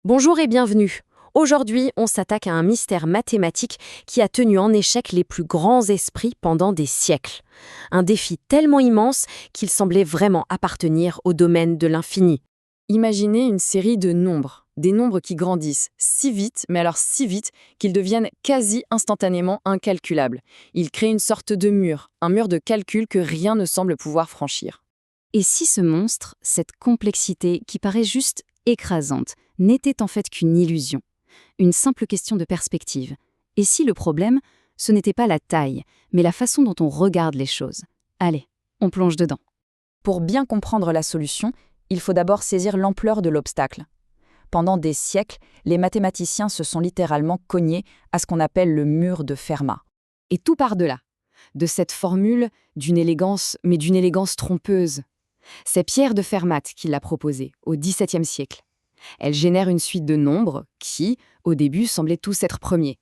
Bonjour et bienvenue. Aujourd'hui, on s'attaque à un mystère mathématique qui a tenu en échec les plus grands esprits pendant des siècles. Un défi tellement immense qu'il semblait vraiment appartenir au domaine de l'infini. Imaginez une série de nombres, des nombres qui grandissent si vite, mais alors si vite, qu'ils deviennent quasi instantanément incalculables. Ils créent une sorte de mur, un mur de calcul que rien ne semble pouvoir franchir. Et si ce monstre, cette complexité qui paraît juste écrasante, n'était en fait qu'une illusion, une simple question de perspective? Et si le problème, ce n'était pas la taille, mais la façon dont on regarde les choses? Allez, on plonge dedans. Pour bien comprendre la solution, il faut d'abord saisir l'ampleur de l'obstacle. Pendant des siècles, les mathématiciens se sont littéralement cognés à ce qu'on appelle le mur de Fermat. Et tout part de là, de cette formule d'une élégance, mais d'une élégance trompeuse. C'est Pierre de Fermat qui l'a proposée au XVIIe siècle. Elle génère une suite de nombres qui, au début, semblaient tous être premiers.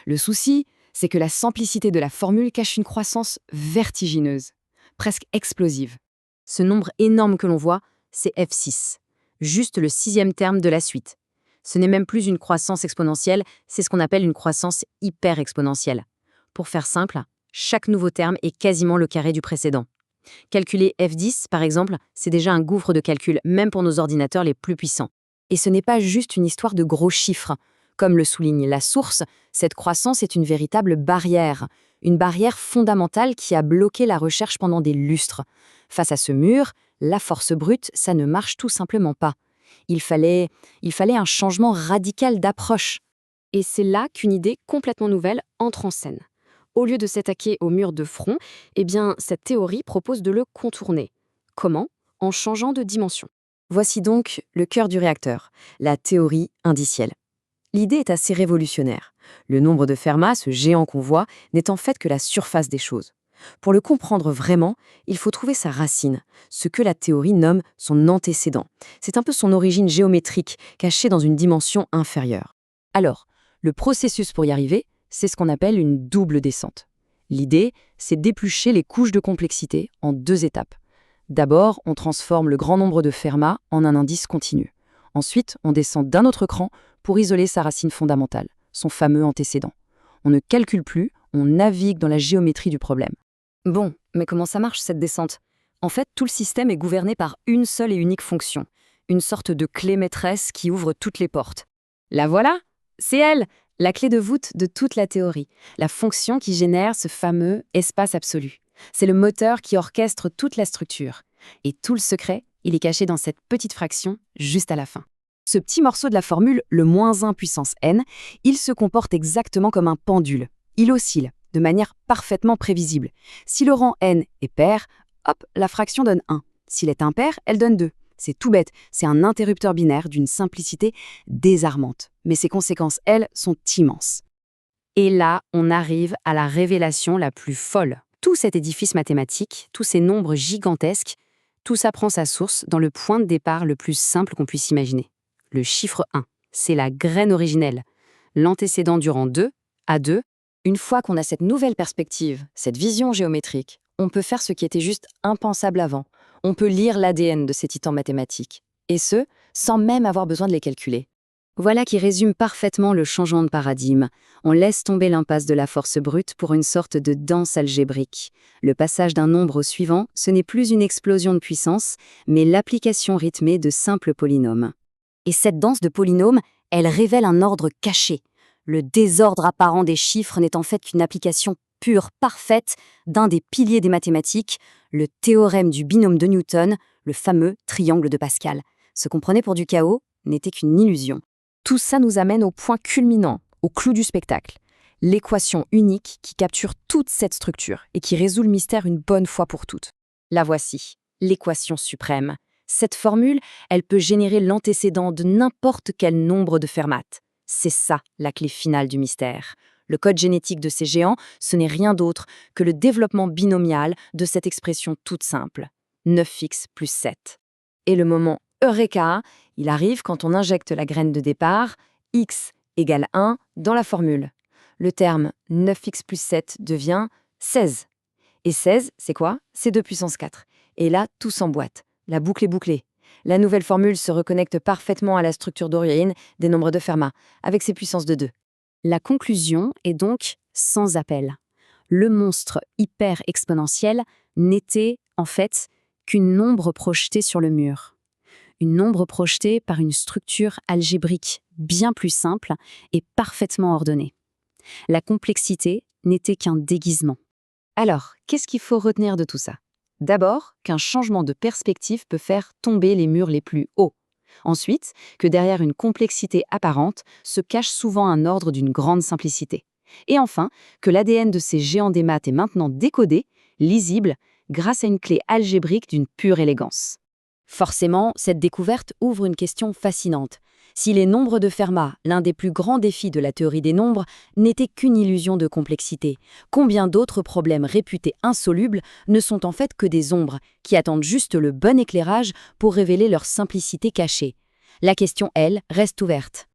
Le souci, c'est que la simplicité de la formule cache une croissance vertigineuse, presque explosive. Ce nombre énorme que l'on voit, c'est f6, juste le sixième terme de la suite. Ce n'est même plus une croissance exponentielle, c'est ce qu'on appelle une croissance hyper-exponentielle. Pour faire simple, chaque nouveau terme est quasiment le carré du précédent. Calculer f10, par exemple, c'est déjà un gouffre de calcul, même pour nos ordinateurs les plus puissants. Et ce n'est pas juste une histoire de gros chiffres. Comme le souligne la source, cette croissance est une véritable barrière, une barrière fondamentale qui a bloqué la recherche pendant des lustres. Face à ce mur, la force brute, ça ne marche tout simplement pas. Il fallait un changement radical d'approche. Et c'est là qu'une idée complètement nouvelle entre en scène. Au lieu de s'attaquer au mur de front, cette théorie propose de le contourner. Comment? En changeant de dimension. Voici donc le cœur du réacteur, la théorie indicielle. L'idée est assez révolutionnaire. Le nombre de Fermat, ce géant qu'on voit, n'est en fait que la surface des choses. Pour le comprendre vraiment, il faut trouver sa racine, ce que la théorie nomme son antécédent. C'est un peu son origine géométrique, cachée dans une dimension inférieure. Alors, le processus pour y arriver, c'est ce qu'on appelle une double descente. L'idée, c'est d'éplucher les couches de complexité en deux étapes. D'abord, on transforme le grand nombre de Fermat en un indice continu. Ensuite, on descend d'un autre cran pour isoler sa racine fondamentale, son fameux antécédent. On ne calcule plus, on navigue dans la géométrie du problème. Bon, mais comment ça marche cette descente? En fait, tout le système est gouverné par une seule et unique fonction, une sorte de clé maîtresse qui ouvre toutes les portes. La voilà, c'est elle, la clé de voûte de toute la théorie, la fonction qui génère ce fameux espace absolu. C'est le moteur qui orchestre toute la structure. Et tout le secret, il est caché dans cette petite fraction juste à la fin. Ce petit morceau de la formule, le -1 puissance n, il se comporte exactement comme un pendule. Il oscille, de manière parfaitement prévisible. Si le rang n est pair, hop, la fraction donne 1. S'il est impair, elle donne 2. C'est tout bête, c'est un interrupteur binaire d'une simplicité désarmante. Mais ses conséquences, elles, sont immenses. Et là, on arrive à la révélation la plus folle. Tout cet édifice mathématique, tous ces nombres gigantesques, tout ça prend sa source dans le point de départ le plus simple qu'on puisse imaginer. Le chiffre 1, c'est la graine originelle. L'antécédent du rang 2, A2. Une fois qu'on a cette nouvelle perspective, cette vision géométrique, on peut faire ce qui était juste impensable avant. On peut lire l'ADN de ces titans mathématiques. Et ce, sans même avoir besoin de les calculer. Voilà qui résume parfaitement le changement de paradigme. On laisse tomber l'impasse de la force brute pour une sorte de danse algébrique. Le passage d'un nombre au suivant, ce n'est plus une explosion de puissance, mais l'application rythmée de simples polynômes. Et cette danse de polynômes, elle révèle un ordre caché. Le désordre apparent des chiffres n'est en fait qu'une application pure, parfaite, d'un des piliers des mathématiques, le théorème du binôme de Newton, le fameux triangle de Pascal. Ce qu'on prenait pour du chaos n'était qu'une illusion. Tout ça nous amène au point culminant, au clou du spectacle. L'équation unique qui capture toute cette structure et qui résout le mystère une bonne fois pour toutes. La voici, l'équation suprême. Cette formule, elle peut générer l'antécédent de n'importe quel nombre de Fermat. C'est ça, la clé finale du mystère. Le code génétique de ces géants, ce n'est rien d'autre que le développement binomial de cette expression toute simple. 9x plus 7. Et le moment Eureka, il arrive quand on injecte la graine de départ, x égale 1, dans la formule. Le terme 9x plus 7 devient 16. Et 16, c'est quoi? C'est 2 puissance 4. Et là, tout s'emboîte. La boucle est bouclée. La nouvelle formule se reconnecte parfaitement à la structure d'origine des nombres de Fermat, avec ses puissances de 2. La conclusion est donc sans appel. Le monstre hyper-exponentiel n'était, en fait, qu'une ombre projetée sur le mur. Une ombre projetée par une structure algébrique bien plus simple et parfaitement ordonnée. La complexité n'était qu'un déguisement. Alors, qu'est-ce qu'il faut retenir de tout ça? D'abord, qu'un changement de perspective peut faire tomber les murs les plus hauts. Ensuite, que derrière une complexité apparente se cache souvent un ordre d'une grande simplicité. Et enfin, que l'ADN de ces géants des maths est maintenant décodé, lisible, grâce à une clé algébrique d'une pure élégance. Forcément, cette découverte ouvre une question fascinante. Si les nombres de Fermat, l'un des plus grands défis de la théorie des nombres, n'étaient qu'une illusion de complexité, combien d'autres problèmes réputés insolubles ne sont en fait que des ombres qui attendent juste le bon éclairage pour révéler leur simplicité cachée? La question, elle, reste ouverte.